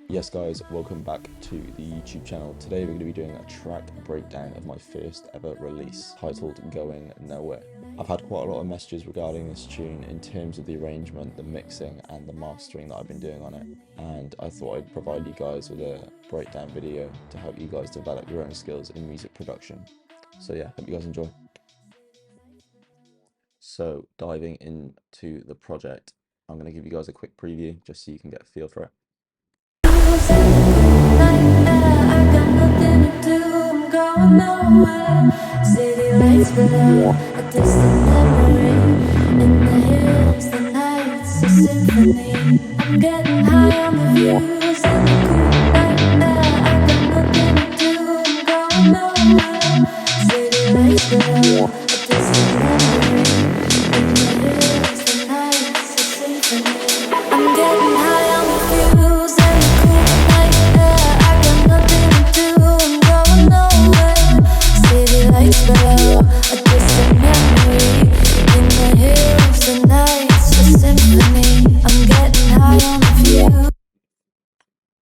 Yes guys, welcome back to the YouTube channel. Today we're going to be doing a track breakdown of my first ever release, titled Going Nowhere. I've had quite a lot of messages regarding this tune in terms of the arrangement, the mixing and the mastering that I've been doing on it, and I thought I'd provide you guys with a breakdown video to help you guys develop your own skills in music production. So yeah, hope you guys enjoy. So diving into the project, I'm going to give you guys a quick preview just so you can get a feel for it. City lights below, a distant memory. In the hills, the night's a symphony. I'm getting high on the views and the cool night air. I got nothing to do, I'm going nowhere. City lights below, a distant memory. In the hills, the night's a symphony. I'm getting high on the views and the cool night air. I got nothing to do, I'm going nowhere. City lights below, a distant memory. In the hills, the night's a symphony. I'm getting high on the view.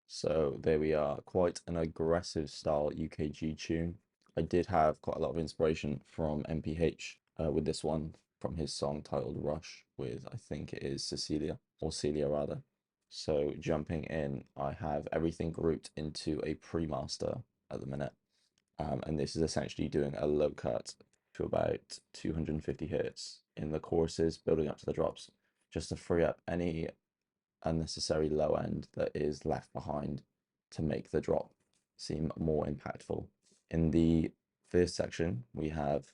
So there we are, quite an aggressive style UKG tune. I did have quite a lot of inspiration from MPH with this one, from his song titled Rush with, I think it is Cecilia, or Celia rather. So jumping in, I have everything grouped into a pre-master at the minute. And this is essentially doing a low cut to about 250 hertz in the choruses, building up to the drops, just to free up any unnecessary low end that is left behind to make the drop seem more impactful. In the first section, we have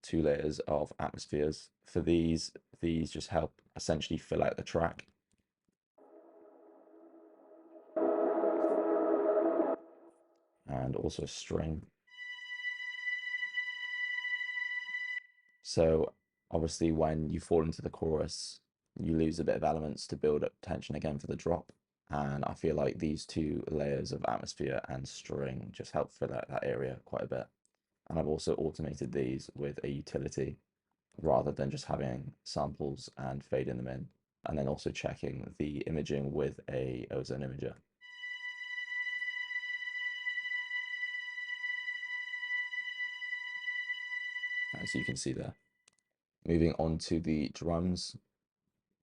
two layers of atmospheres. For these just help essentially fill out the track. And also a string. So obviously when you fall into the chorus, you lose a bit of elements to build up tension again for the drop. And I feel like these two layers of atmosphere and string just help fill out that area quite a bit. And I've also automated these with a utility rather than just having samples and fading them in. And then also checking the imaging with a ozone imager. As you can see there. Moving on to the drums.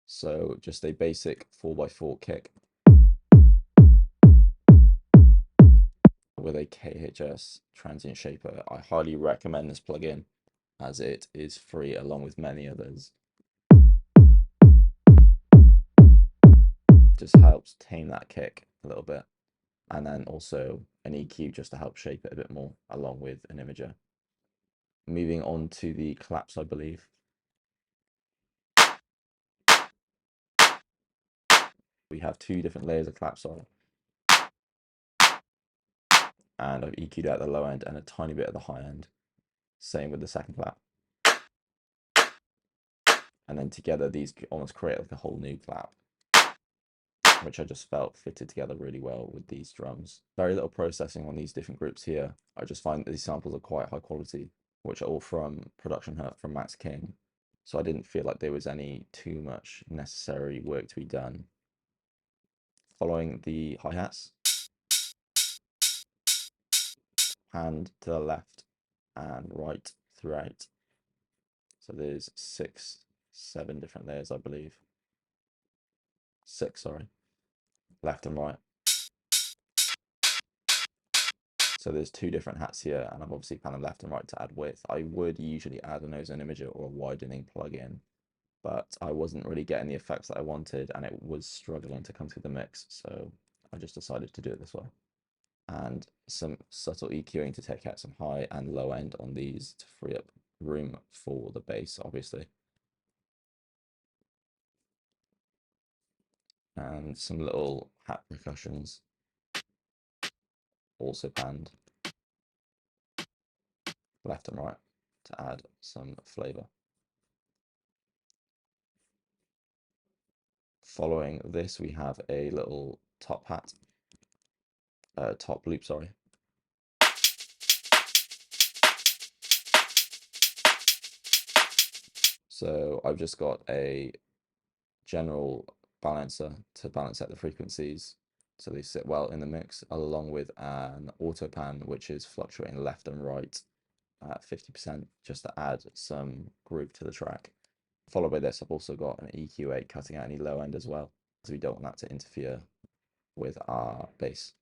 So just a basic 4x4 kick with a KHS transient shaper. I highly recommend this plugin as it is free along with many others. Just helps tame that kick a little bit. And then also an EQ just to help shape it a bit more along with an imager. Moving on to the claps, I believe. We have two different layers of claps on. And I've EQ'd out the low end and a tiny bit of the high end. Same with the second clap. And then together these almost create like a whole new clap, which I just felt fitted together really well with these drums. Very little processing on these different groups here. I just find that these samples are quite high quality, which are all from Production Hut from Max King. So I didn't feel like there was any too much necessary work to be done. Following the hi-hats, hand to the left and right throughout. So there's 7 different layers, I believe. 6, sorry. Left and right. So there's 2 different hats here, and I've obviously kind of left and right to add width. I would usually add an ozone imager or a widening plugin, but I wasn't really getting the effects that I wanted, and it was struggling to come through the mix, so I just decided to do it this way. And some subtle EQing to take out some high and low end on these to free up room for the bass, obviously. And some little hat percussions, also panned left and right to add some flavor. Following this, we have a little top hat, top loop, sorry. So I've just got a general balancer to balance out the frequencies, so they sit well in the mix, along with an auto pan, which is fluctuating left and right at 50%, just to add some groove to the track. Followed by this, I've also got an EQ8 cutting out any low end as well, because we don't want that to interfere with our bass.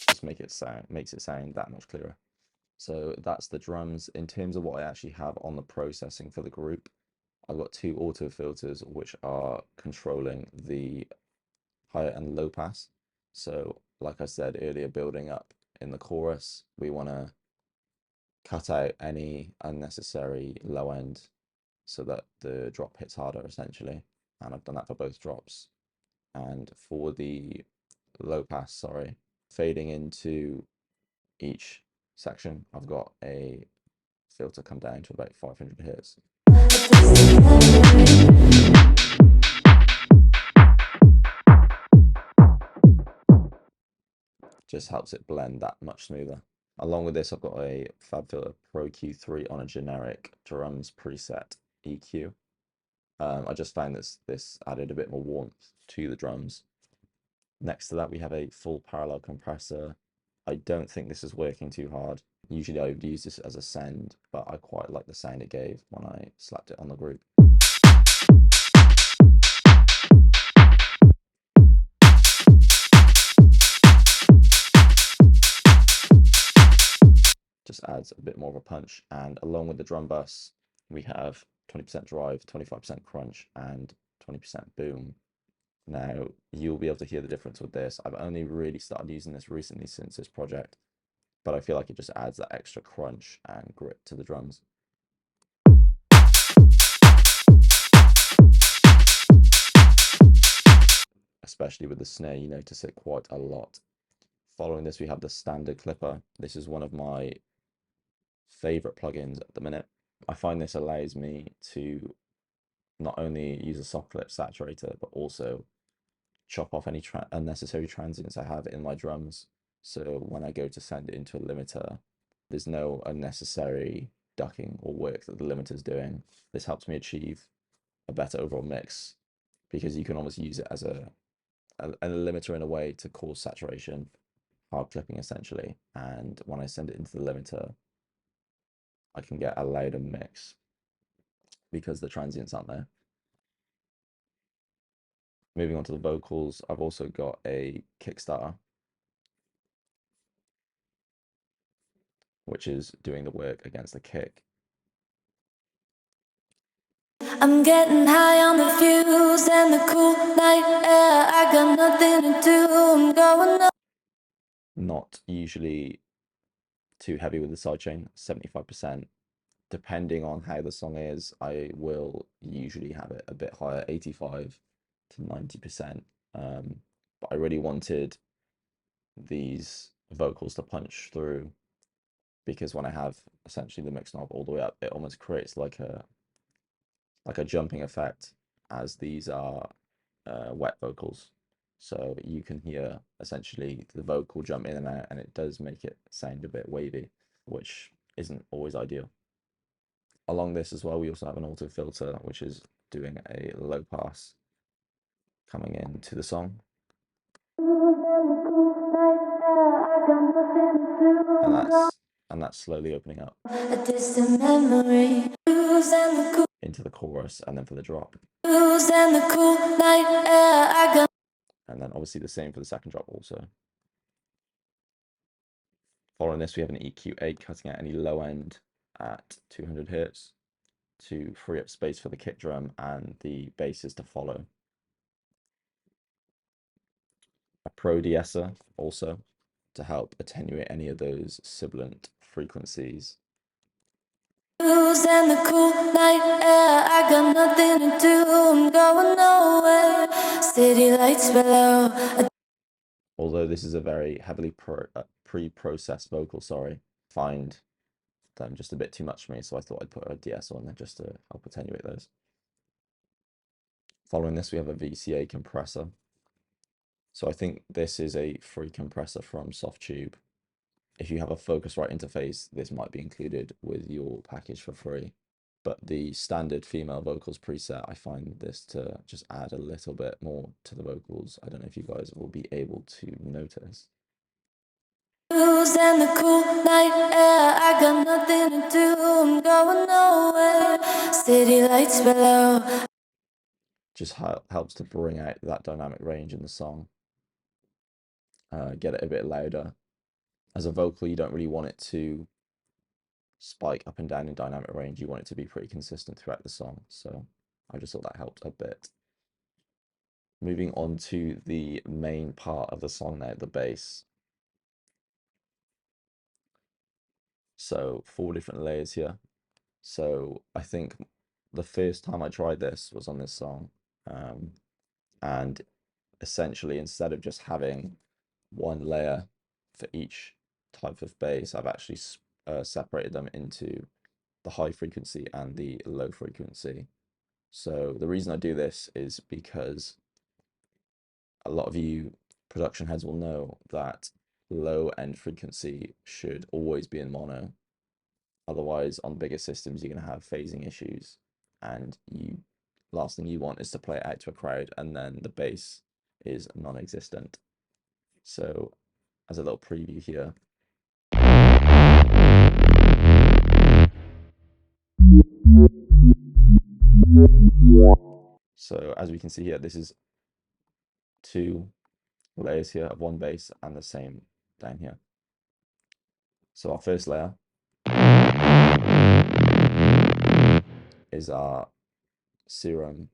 Just makes it sound that much clearer. So that's the drums. In terms of what I actually have on the processing for the group, I've got two auto filters which are controlling the higher and low pass. So like I said earlier, building up in the chorus, we want to cut out any unnecessary low end so that the drop hits harder essentially. And I've done that for both drops. And for the low pass, sorry, fading into each section, I've got a filter come down to about 500 hertz. Just helps it blend that much smoother. Along with this, I've got a FabFilter Pro Q3 on a generic drums preset EQ. I just found this added a bit more warmth to the drums. Next to that, we have a full parallel compressor. I don't think this is working too hard. Usually I would use this as a send, but I quite like the sound it gave when I slapped it on the group. Just adds a bit more of a punch. And along with the drum bus, we have 20% drive, 25% crunch, and 20% boom. Now, you'll be able to hear the difference with this. I've only really started using this recently since this project, but I feel like it just adds that extra crunch and grit to the drums. Especially with the snare, you notice it quite a lot. Following this, we have the standard clipper. This is one of my favorite plugins at the minute. I find this allows me to not only use a soft clip saturator, but also chop off any unnecessary transients I have in my drums. So when I go to send it into a limiter, there's no unnecessary ducking or work that the limiter is doing. This helps me achieve a better overall mix because you can almost use it as a limiter in a way to cause saturation, hard clipping essentially. And when I send it into the limiter, I can get a louder mix because the transients aren't there. Moving on to the vocals, I've also got a Kickstarter, which is doing the work against the kick. I'm getting high on the fuse and the cool night air. I got nothing to do. I'm going up. Not usually too heavy with the sidechain, 75%. Depending on how the song is, I will usually have it a bit higher, 85 to 90%. But I really wanted these vocals to punch through because when I have essentially the mix knob all the way up, it almost creates like a jumping effect, as these are wet vocals. So you can hear essentially the vocal jump in and out, and it does make it sound a bit wavy, which isn't always ideal. Along this as well, we also have an auto filter, which is doing a low pass coming into the song. And that's slowly opening up A distant memory. into the chorus and then for the drop. And then obviously the same for the second drop also. Following this, we have an EQ8 cutting out any low end at 200 hertz to free up space for the kick drum and the basses to follow. A Pro de-esser also to help attenuate any of those sibilant frequencies. And the cool night air. I got nothing to do. I'm going nowhere. City lights below. Although this is a very heavily pre-processed vocal, sorry, find them just a bit too much for me, so I thought I'd put a de-esser on there just to help attenuate those. Following this, we have a VCA compressor. So I think this is a free compressor from Softube. If you have a Focusrite interface, this might be included with your package for free. But the standard female vocals preset, I find this to just add a little bit more to the vocals. I don't know if you guys will be able to notice. And the cool night air, I got nothing to do, I'm going nowhere. City lights below. Just helps to bring out that dynamic range in the song. Get it a bit louder. As a vocal, you don't really want it to spike up and down in dynamic range. You want it to be pretty consistent throughout the song. So I just thought that helped a bit. Moving on to the main part of the song now, the bass. So 4 different layers here. So I think the first time I tried this was on this song. And essentially, instead of just having one layer for each type of bass, I've actually separated them into the high frequency and the low frequency. So the reason I do this is because a lot of you production heads will know that low end frequency should always be in mono. Otherwise, on bigger systems, you're going to have phasing issues, and last thing you want is to play it out to a crowd and then the bass is non-existent. So as a little preview here, so as we can see here, this is 2 layers here of one bass and the same down here. So our first layer is our Serum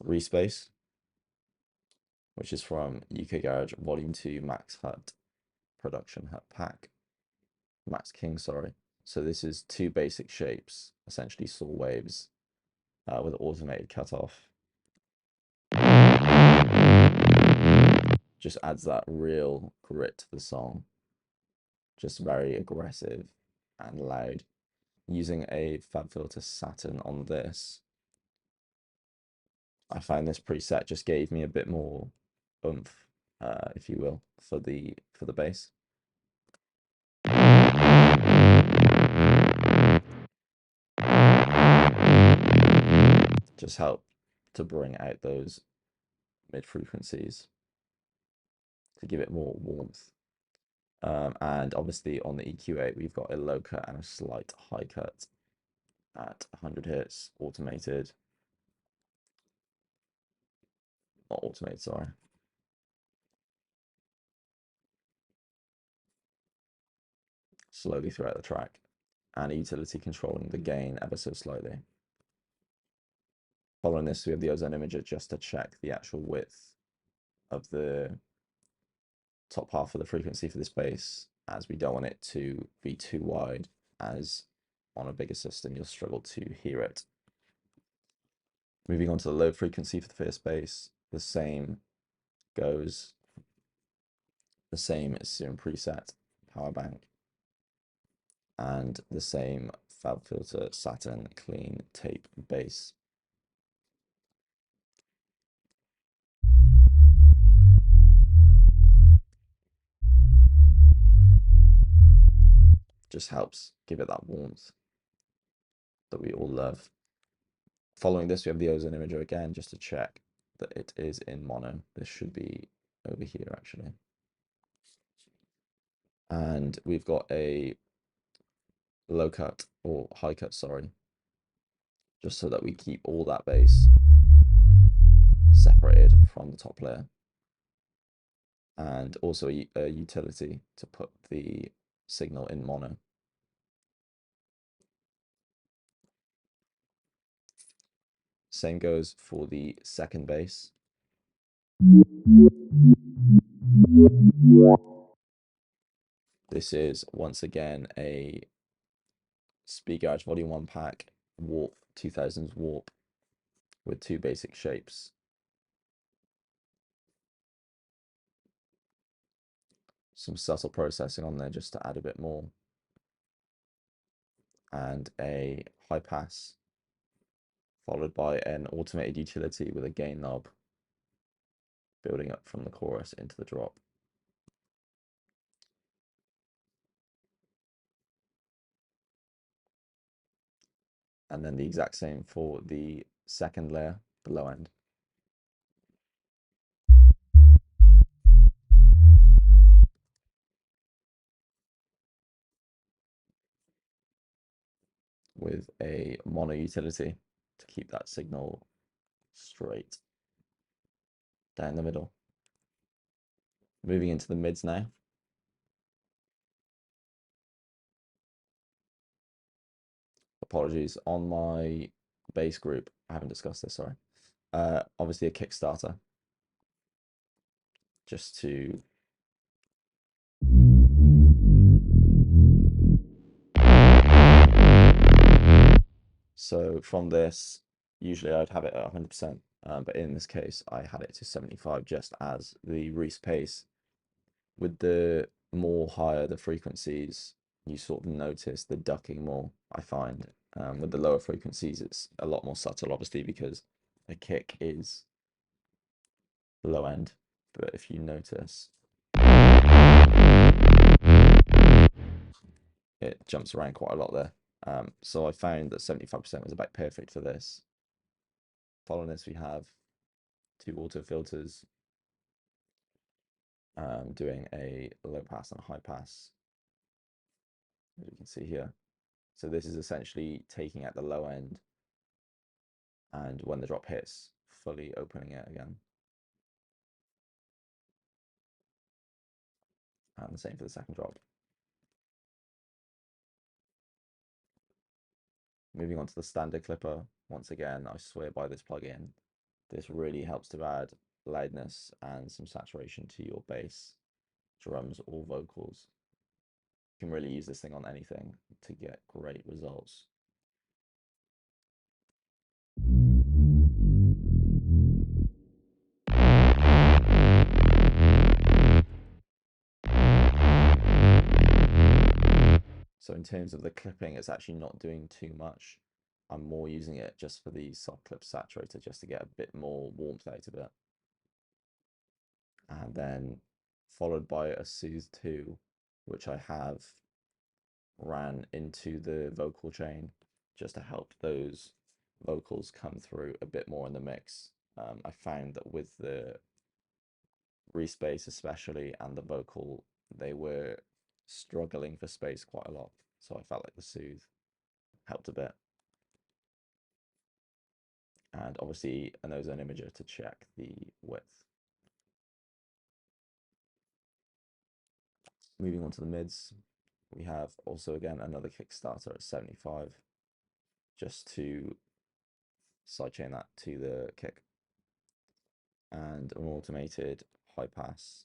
Respace, which is from UK Garage Volume 2 Max Hut Production Hut Pack. Max King, sorry. So this is 2 basic shapes, essentially saw waves with automated cutoff. Just adds that real grit to the song. Just very aggressive and loud. Using a FabFilter Saturn on this, I find this preset just gave me a bit more oomph, if you will, for the bass. Just help to bring out those mid frequencies to give it more warmth. And obviously on the EQ8, we've got a low cut and a slight high cut at 100 Hz, automated. Not automated, sorry. Slowly throughout the track, and a utility controlling the gain ever so slightly. Following this, we have the Ozone Imager just to check the actual width of the top half of the frequency for this bass, as we don't want it to be too wide, as on a bigger system you'll struggle to hear it. Moving on to the low frequency for the first bass, the same goes, the same Serum preset power bank, and the same FabFilter Saturn clean tape bass. Just helps give it that warmth that we all love. Following this, we have the Ozone Imager again, just to check that it is in mono. This should be over here, actually. And we've got a low cut, or high cut, sorry, just so that we keep all that bass separated from the top layer. And also a utility to put the signal in mono. Same goes for the second bass. This is once again a Speed Garage Volume 1 pack, Warp 2000s Warp, with 2 basic shapes. Some subtle processing on there just to add a bit more. And a high pass, followed by an automated utility with a gain knob, building up from the chorus into the drop. And then the exact same for the second layer, the low end. With a mono utility to keep that signal straight down the middle. Moving into the mids now. Apologies, on my bass group, I haven't discussed this, sorry. Obviously a Kickstarter, just to so from this, usually I'd have it at 100%, but in this case, I had it to 75 just as the Reese pace. With the more higher the frequencies, you sort of notice the ducking more, I find. With the lower frequencies, it's a lot more subtle, obviously, because a kick is the low end. But if you notice, it jumps around quite a lot there. So I found that 75% was about perfect for this. Following this, we have two auto filters doing a low pass and a high pass, as you can see here. So this is essentially taking at the low end, and when the drop hits, fully opening it again. And the same for the second drop. Moving on to the standard clipper, once again, I swear by this plugin. This really helps to add loudness and some saturation to your bass, drums, or vocals. You can really use this thing on anything to get great results. So in terms of the clipping, it's actually not doing too much. I'm more using it just for the soft clip saturator, just to get a bit more warmth out of it. And then followed by a Soothe 2, which I have ran into the vocal chain just to help those vocals come through a bit more in the mix. I found that with the Reese bass especially and the vocal, they were struggling for space quite a lot. So I felt like the Soothe helped a bit. And obviously an ozone imager to check the width. Moving on to the mids, we have also again another Kickstarter at 75, just to sidechain that to the kick, and an automated high pass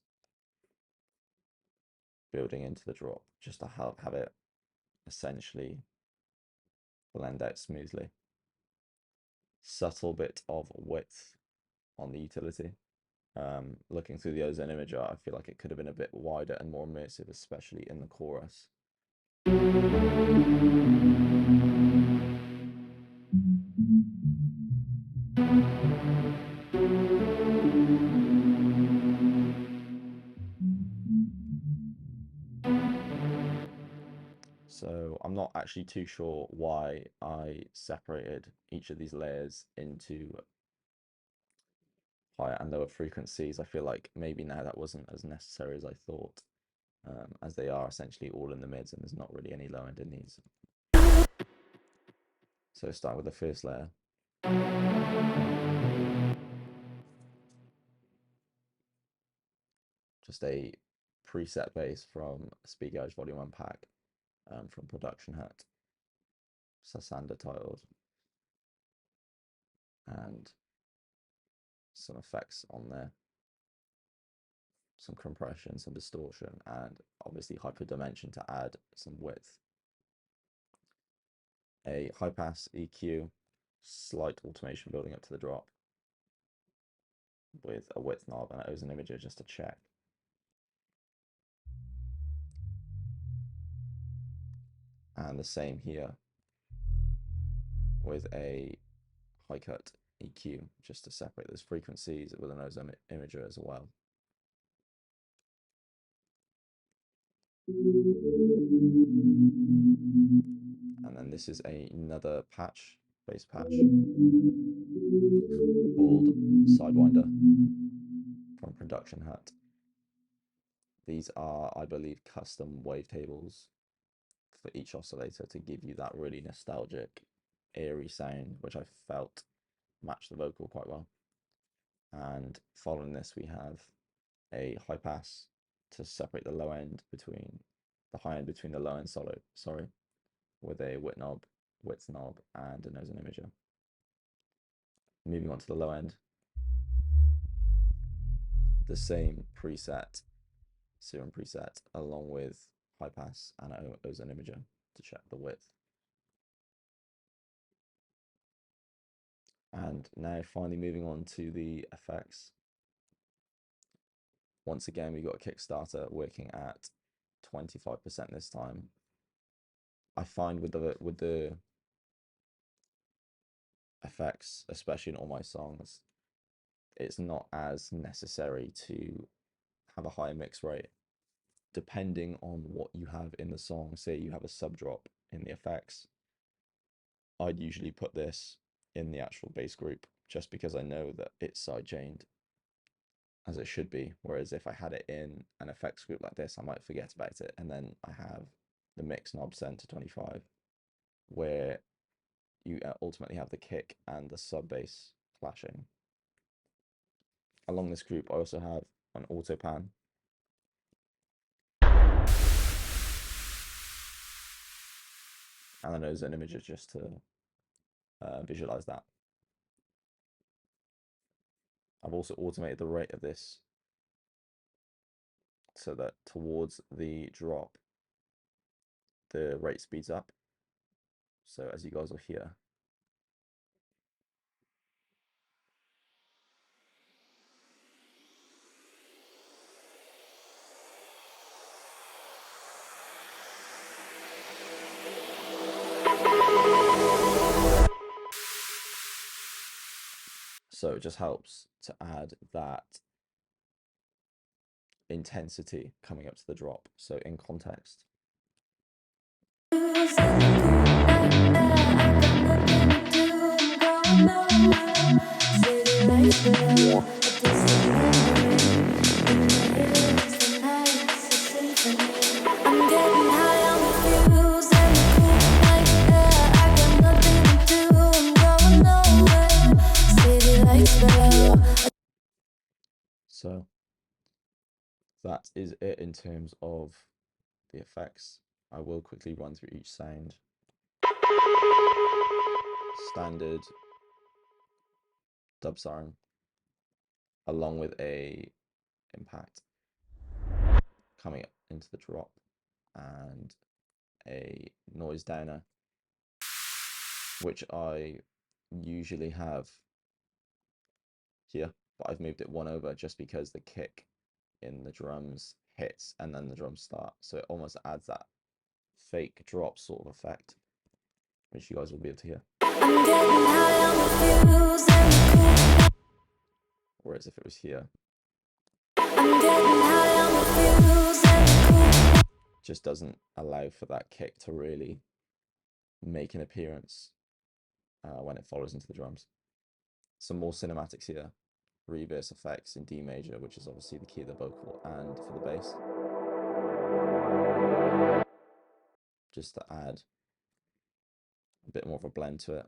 building into the drop, just to help have it essentially blend out smoothly. Subtle bit of width on the utility. Looking through the ozone imager, I feel like it could have been a bit wider and more immersive, especially in the chorus. So I'm not actually too sure why I separated each of these layers into higher and lower frequencies. I feel like maybe now that wasn't as necessary as I thought, as they are essentially all in the mids and there's not really any low end in these. So start with the first layer. Just a preset bass from Speed Garage Volume 1 pack, from Production Hut, Sasanda titled, and some effects on there, some compression, some distortion, and obviously hyperdimension to add some width. A high pass EQ, slight automation building up to the drop, with a width knob and an ozone imager just to check. And the same here with a high cut EQ just to separate those frequencies with an ozone imager as well. And then this is another patch bass patch called Sidewinder from Production Hut. These are, I believe, custom wavetables for each oscillator to give you that really nostalgic, eerie sound, which I felt matched the vocal quite well. And following this, we have a high pass to separate the low end between the high end between the low and solo, sorry, with a width knob, and a nose and imager. Moving on to the low end, the same preset, Serum preset, along with high pass and ozone imager to check the width. And now finally moving on to the effects. Once again, we got a Kickstarter working at 25% this time. I find with the effects, especially in all my songs, it's not as necessary to have a high mix rate. Depending on what you have in the song, say you have a sub drop in the effects, I'd usually put this in the actual bass group just because I know that it's sidechained as it should be. Whereas if I had it in an effects group like this, I might forget about it. And then I have the mix knob set to 25, where you ultimately have the kick and the sub bass clashing. Along this group, I also have an auto pan. And an ozone imager just to visualize that. I've also automated the rate of this so that towards the drop, the rate speeds up. So as you guys will hear, so it just helps to add that intensity coming up to the drop. So in context, so that is it in terms of the effects. I will quickly run through each sound. Standard dub siren, along with a impact coming up into the drop, and a noise downer, which I usually have here, but I've moved it one over just because the kick in the drums hits and then the drums start, so it almost adds that fake drop sort of effect, which you guys will be able to hear. Whereas if it was here, just doesn't allow for that kick to really make an appearance when it follows into the drums. Some more cinematics here. Reverse effects in D major, which is obviously the key of the vocal, and for the bass, just to add a bit more of a blend to it.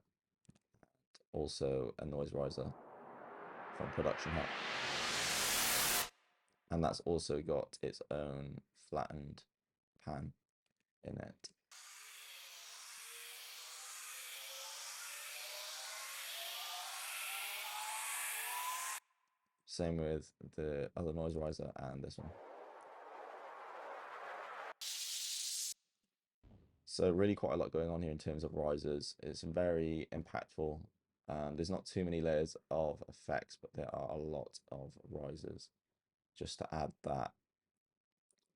Also a noise riser from Production Hut, and that's also got its own flattened pan in it. Same with the other noise riser and this one. So really quite a lot going on here in terms of risers. It's very impactful. There's not too many layers of effects, but there are a lot of risers just to add that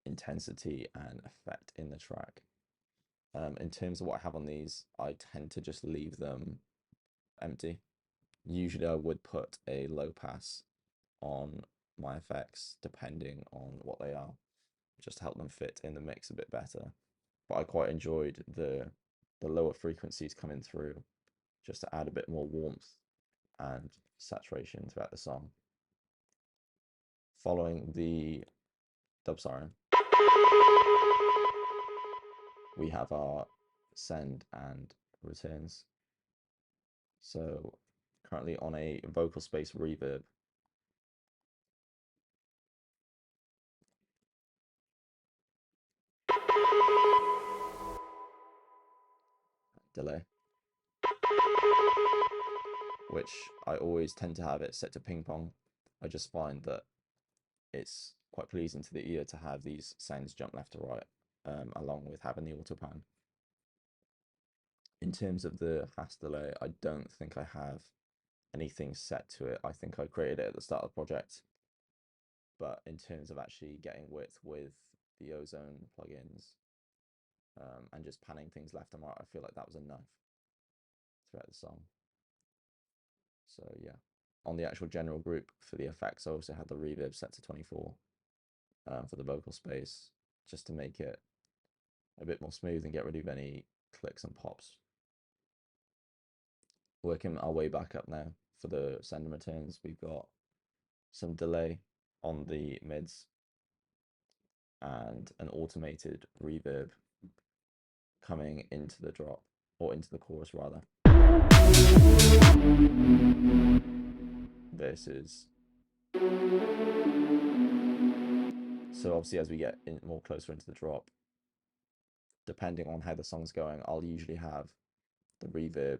intensity and effect in the track. In terms of what I have on these, I tend to just leave them empty. Usually I would put a low pass on my effects depending on what they are, just to help them fit in the mix a bit better. But I quite enjoyed the lower frequencies coming through just to add a bit more warmth and saturation throughout the song. Following the dub siren, we have our send and returns. So currently on a vocal space reverb. Delay, which I always tend to have it set to ping pong. I just find that it's quite pleasing to the ear to have these sounds jump left to right, along with having the auto pan. In terms of the hash delay, I don't think I have anything set to it. I think I created it at the start of the project. But in terms of actually getting width with the Ozone plugins, and just panning things left and right, I feel like that was enough throughout the song. So yeah, on the actual general group for the effects, I also had the reverb set to 24 for the vocal space, just to make it a bit more smooth and get rid of any clicks and pops. Working our way back up now for the send and returns, we've got some delay on the mids and an automated reverb coming into the drop, or into the chorus rather, versus. So obviously as we get more closer into the drop, depending on how the song's going, I'll usually have the reverb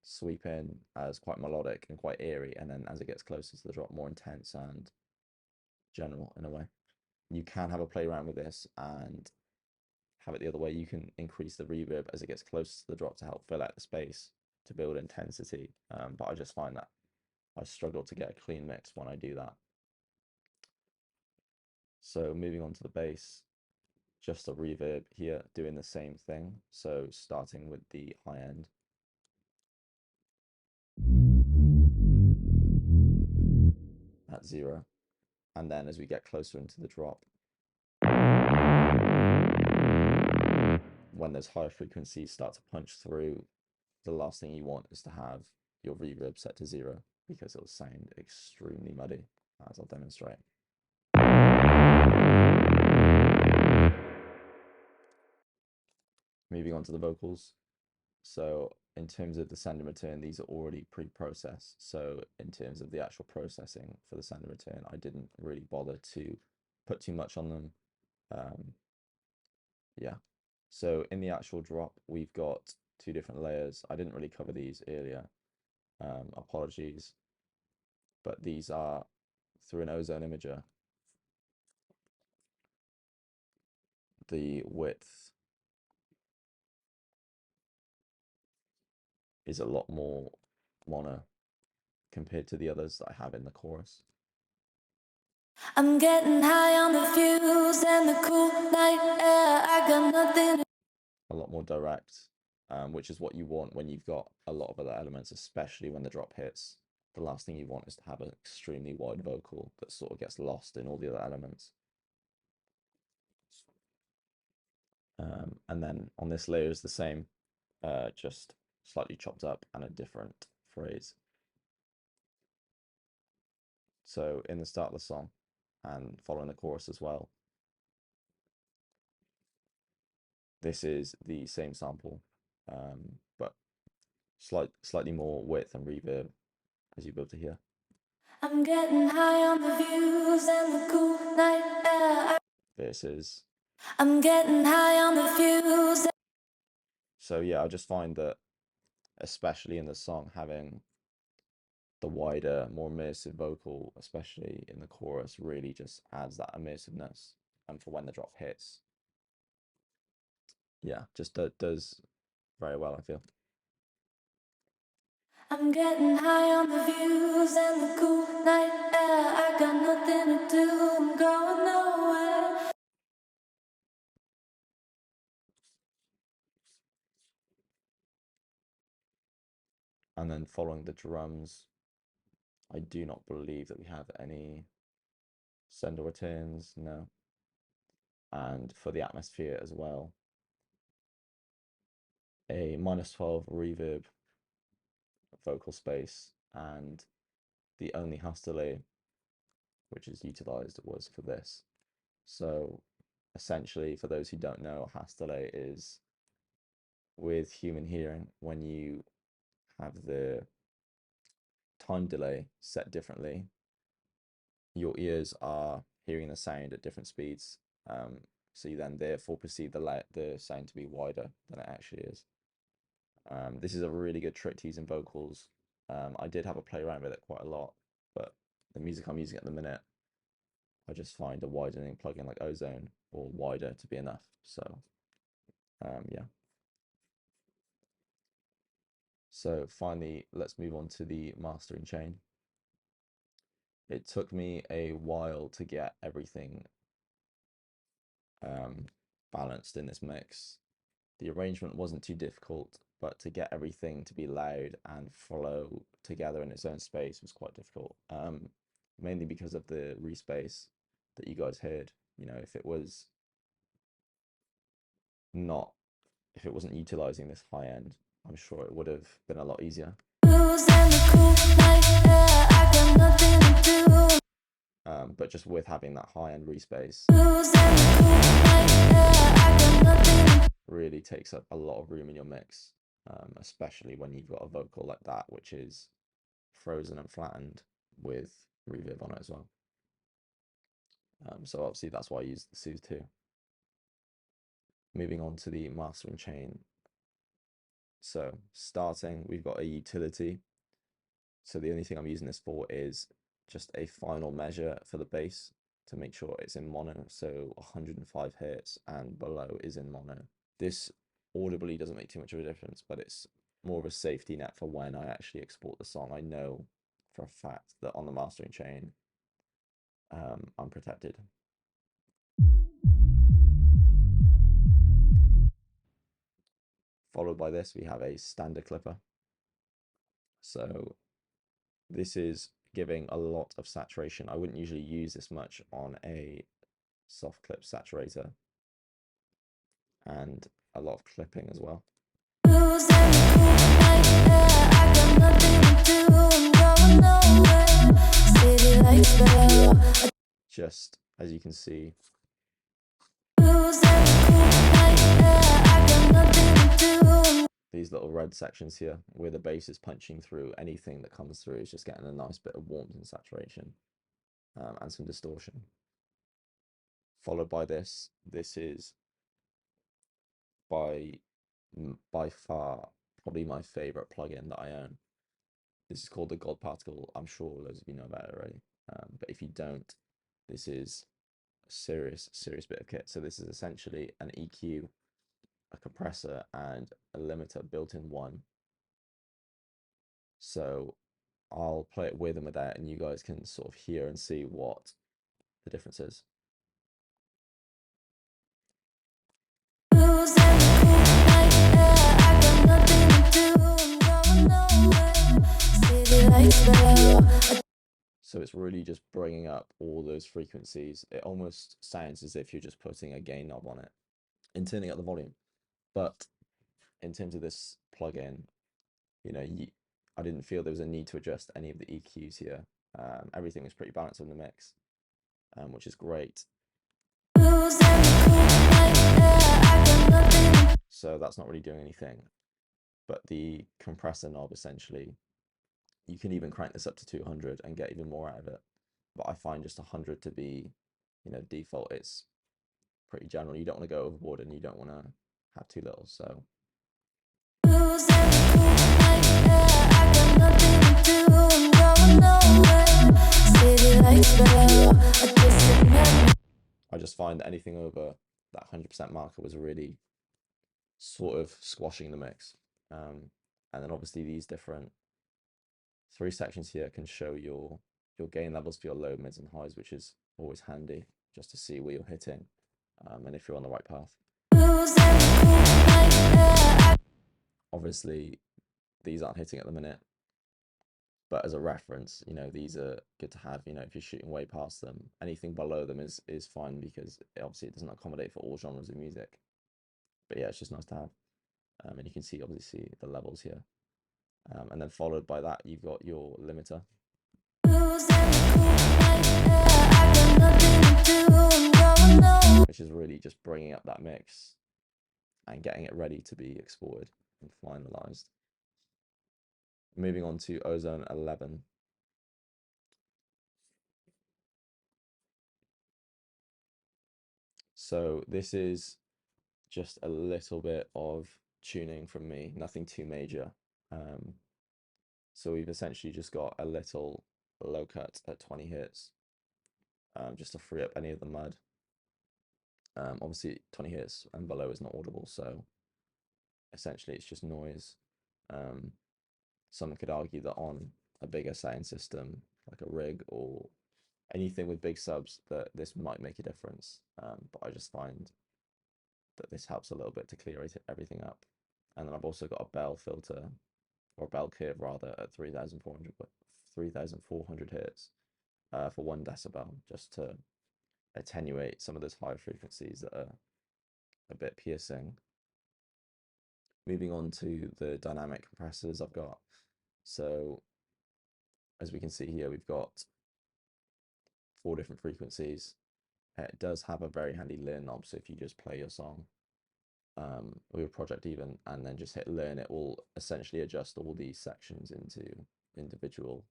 sweep in as quite melodic and quite eerie, and then as it gets closer to the drop, more intense and general in a way. You can have a play around with this and have it the other way. You can increase the reverb as it gets closer to the drop to help fill out the space to build intensity, but I just find that I struggle to get a clean mix when I do that. So moving on to the bass, just a reverb here doing the same thing. So starting with the high end. At 0, and then as we get closer into the drop, when those higher frequencies start to punch through, the last thing you want is to have your reverb set to 0, because it'll sound extremely muddy, as I'll demonstrate. Moving on to the vocals. So in terms of the send and return, these are already pre-processed. So in terms of the actual processing for the send and return, I didn't really bother to put too much on them. Yeah. So in the actual drop, we've got 2 different layers. I didn't really cover these earlier. Apologies. But these are through an Ozone Imager. The width is a lot more mono compared to the others that I have in the chorus. I'm getting high on the fuse and the cool night air. I got nothing. A lot more direct, which is what you want when you've got a lot of other elements, especially when the drop hits. The last thing you want is to have an extremely wide vocal that sort of gets lost in all the other elements. And then on this layer is the same, just slightly chopped up and a different phrase. So in the start of the song and following the chorus as well, this is the same sample, but slightly more width and reverb, as you'll be able to hear. I'm getting high on the views and the cool night air. Versus. I'm getting high on the fuse. So yeah, I just find that, especially in the song, having the wider, more immersive vocal, especially in the chorus, really just adds that immersiveness. And for when the drop hits, yeah, just does very well, I feel. I'm getting high on the views and the cool night air. I got nothing to do, I'm going nowhere. And then following the drums, I do not believe that we have any send or returns, no. And for the atmosphere as well, a -12 reverb vocal space, and the only house delay which is utilized was for this. So essentially, for those who don't know, a house delay is with human hearing when you have the time delay set differently, your ears are hearing the sound at different speeds. So you then therefore perceive the sound to be wider than it actually is. This is a really good trick to use in vocals. I did have a play around with it quite a lot, but the music I'm using at the minute, I just find a widening plugin like Ozone or wider to be enough. So yeah. So finally, let's move on to the mastering chain. It took me a while to get everything balanced in this mix. The arrangement wasn't too difficult, but to get everything to be loud and flow together in its own space was quite difficult. Mainly because of the respace that you guys heard. You know, if it wasn't utilizing this high end, I'm sure it would have been a lot easier. But just with having that high end respace really takes up a lot of room in your mix, especially when you've got a vocal like that, which is frozen and flattened with reverb on it as well. So obviously that's why I use the Soothe 2. Moving on to the mastering chain. So starting, we've got a utility. So the only thing I'm using this for is just a final measure for the bass to make sure it's in mono. So 105 hertz and below is in mono. This audibly doesn't make too much of a difference, but it's more of a safety net for when I actually export the song. I know for a fact that on the mastering chain, I'm protected. Followed by this, we have a standard clipper. So this is giving a lot of saturation. I wouldn't usually use this much on a soft clip saturator, and a lot of clipping as well. Just as you can see, these little red sections here where the bass is punching through, anything that comes through is just getting a nice bit of warmth and saturation, and some distortion. Followed by this is by far probably my favorite plugin that I own. This is called the God Particle. I'm sure loads of you know about it already, but if you don't, this is a serious bit of kit. So this is essentially an EQ, a compressor, and a limiter built in one. So I'll play it with and without, and you guys can sort of hear and see what the difference is. So it's really just bringing up all those frequencies. It almost sounds as if you're just putting a gain knob on it and turning up the volume. But in terms of this plugin, you know, I didn't feel there was a need to adjust any of the EQs here. Everything was pretty balanced in the mix, which is great. So that's not really doing anything. But the compressor knob, essentially, you can even crank this up to 200 and get even more out of it. But I find just 100 to be, you know, default. It's pretty general. You don't want to go overboard and you don't want to have too little. So I just find that anything over that 100% marker was really sort of squashing the mix. And then obviously these different 3 sections here can show your gain levels for your low, mids, and highs, which is always handy just to see where you're hitting, and if you're on the right path. Obviously, these aren't hitting at the minute, but as a reference, you know, these are good to have. You know, if you're shooting way past them, anything below them is fine, because obviously it doesn't accommodate for all genres of music. But yeah, it's just nice to have. And you can see obviously the levels here. And then followed by that, you've got your limiter. Which is really just bringing up that mix and getting it ready to be exported and finalized. Moving on to Ozone 11. So this is just a little bit of tuning from me, nothing too major. So we've essentially just got a little low cut at 20 hertz, just to free up any of the mud. Obviously 20 hertz and below is not audible, so essentially it's just noise. Someone could argue that on a bigger sound system, like a rig or anything with big subs, that this might make a difference. But I just find that this helps a little bit to clear everything up. And then I've also got a bell filter, or a bell curve rather, at 3,400 hertz for 1 decibel, just to attenuate some of those higher frequencies that are a bit piercing. Moving on to the dynamic compressors I've got. So as we can see here, we've got 4 different frequencies. It does have a very handy learn knob, so if you just play your song with Project Even and then just hit learn, it will essentially adjust all these sections into individual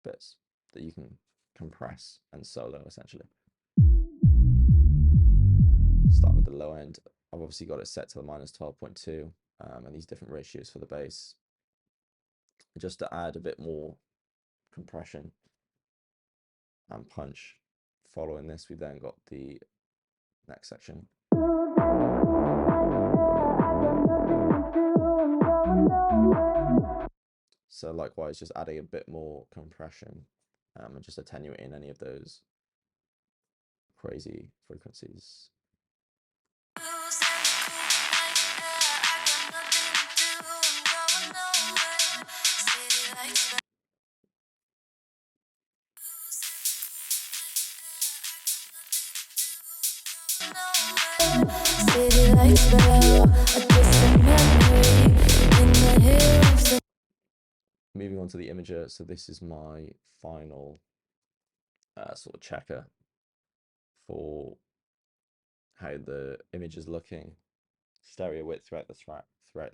bits that you can compress and solo essentially. Start with the low end. I've obviously got it set to the -12.2 and these different ratios for the bass, just to add a bit more compression and punch. Following this, we then got the next section. So likewise, just adding a bit more compression and just attenuating any of those crazy frequencies. Moving on to the imager, so this is my final sort of checker for how the image is looking, stereo width throughout the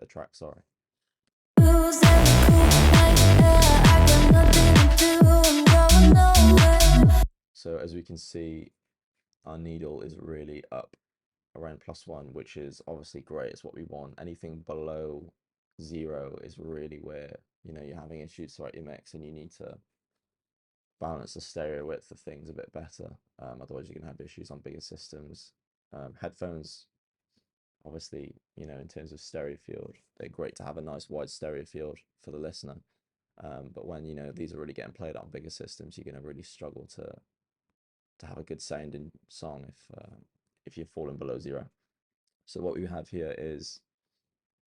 track, sorry. So as we can see, our needle is really up around +1, which is obviously great. It's what we want. Anything below 0 is really where, you know, you're having issues throughout your mix and you need to balance the stereo width of things a bit better. Otherwise you can have issues on bigger systems. Headphones, obviously, you know, in terms of stereo field, they're great to have a nice wide stereo field for the listener. But when, you know, these are really getting played on bigger systems, you're going to really struggle to have a good sounding song if you're falling below 0. So what we have here is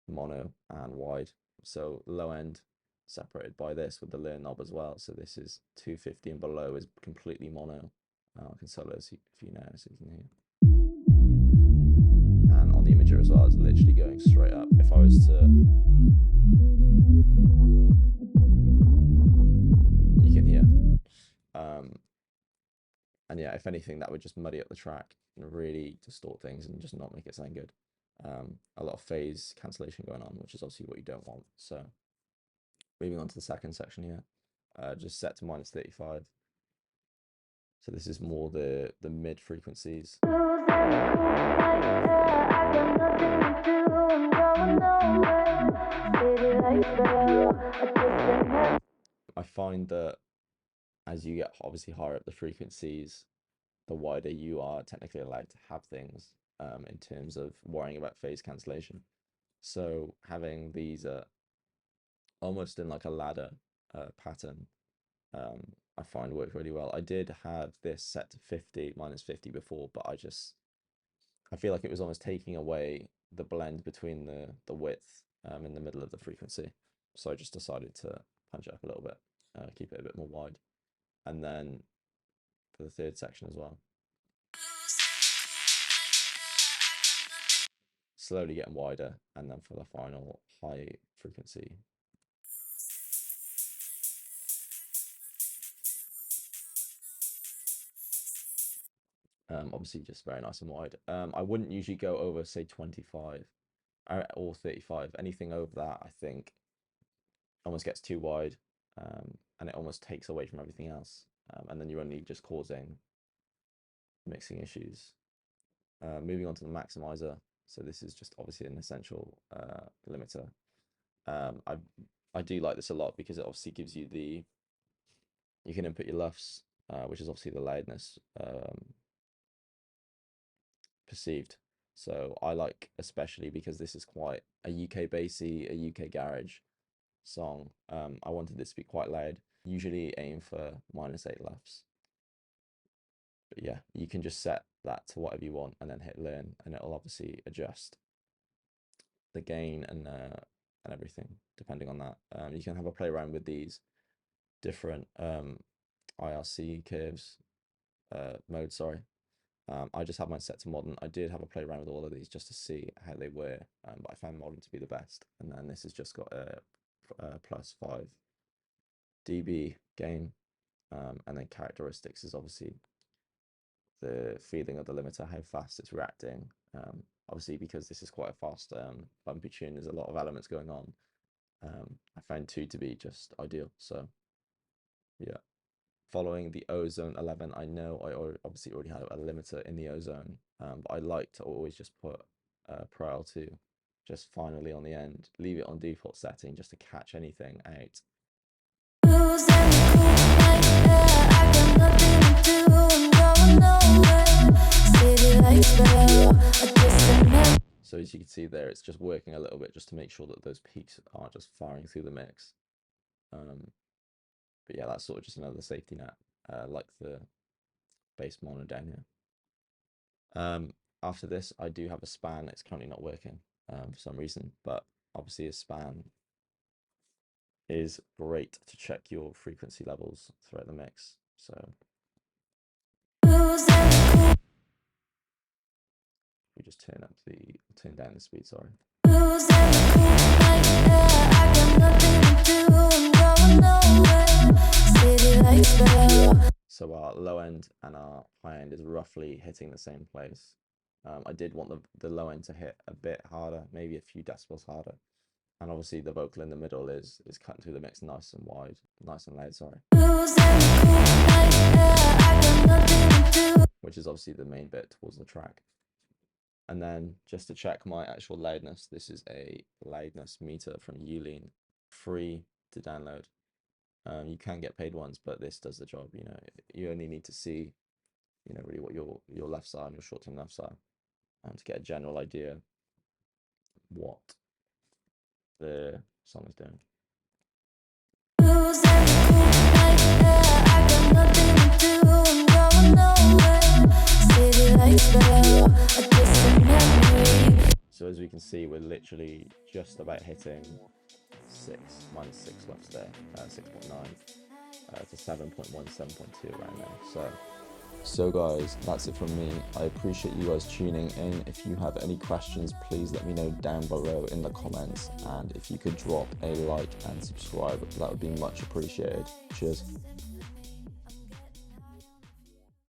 mono and wide. So low end separated by this with the learn knob as well. So this is 250 and below is completely mono. I can solo if you know, so you can hear. And on the imager as well, it's literally going straight up. If I was to, you can hear. And yeah, if anything, that would just muddy up the track and really distort things and just not make it sound good. A lot of phase cancellation going on, which is obviously what you don't want. So moving on to the second section here, just set to -35. So this is more the mid frequencies. I find that as you get obviously higher up the frequencies, the wider you are technically allowed to have things in terms of worrying about phase cancellation. So having these almost in like a ladder pattern, I find works really well. I did have this set to 50, -50 before, but I feel like it was almost taking away the blend between the width in the middle of the frequency. So I just decided to punch it up a little bit, keep it a bit more wide. And then for the third section as well. slowly getting wider, and then for the final high frequency. Obviously just very nice and wide. I wouldn't usually go over, say, 25 or 35. Anything over that, I think, almost gets too wide, and it almost takes away from everything else. And then you're only just causing mixing issues. Moving on to the maximizer. So this is just obviously an essential limiter. I do like this a lot because it obviously gives you you can input your LUFS, which is obviously the loudness perceived. So I like, especially because this is quite a UK bassy, a UK garage song. I wanted this to be quite loud. Usually aim for -8 LUFS. But yeah, you can just set that to whatever you want and then hit learn, and it'll obviously adjust the gain and everything depending on that. You can have a play around with these different IRC curves modes. Sorry, I just have mine set to modern. I did have a play around with all of these just to see how they were, but I found modern to be the best. And then this has just got a +5 dB gain, and then characteristics is obviously the feeling of the limiter, how fast it's reacting. Obviously, because this is quite a fast bumpy tune, there's a lot of elements going on. I found 2 to be just ideal. So yeah, following the Ozone 11, I know I obviously already had a limiter in the Ozone, but I like to always just put Pro L2 just finally on the end, leave it on default setting just to catch anything out. So as you can see there, it's just working a little bit just to make sure that those peaks aren't just firing through the mix. But yeah, that's sort of just another safety net, like the bass mono down here. After this, I do have a span. It's currently not working for some reason, but obviously a span is great to check your frequency levels throughout the mix. So we just turn down the speed, sorry. So our low end and our high end is roughly hitting the same place. I did want the low end to hit a bit harder, maybe a few decibels harder. And obviously the vocal in the middle is cutting through the mix nice and wide, nice and loud, sorry. Which is obviously the main bit towards the track. And then just to check my actual loudness, this is a loudness meter from Ulean, free to download. You can get paid ones, but this does the job. You know, you only need to see, you know, really what your LUFS are and your short-term LUFS are, to get a general idea what the song is doing. So as we can see, we're literally just about hitting -6 LUFS there, 6.9 to 7.1, 7.2 around there. So guys, that's it from me. I appreciate you guys tuning in. If you have any questions, please let me know down below in the comments, and if you could drop a like and subscribe, that would be much appreciated. Cheers.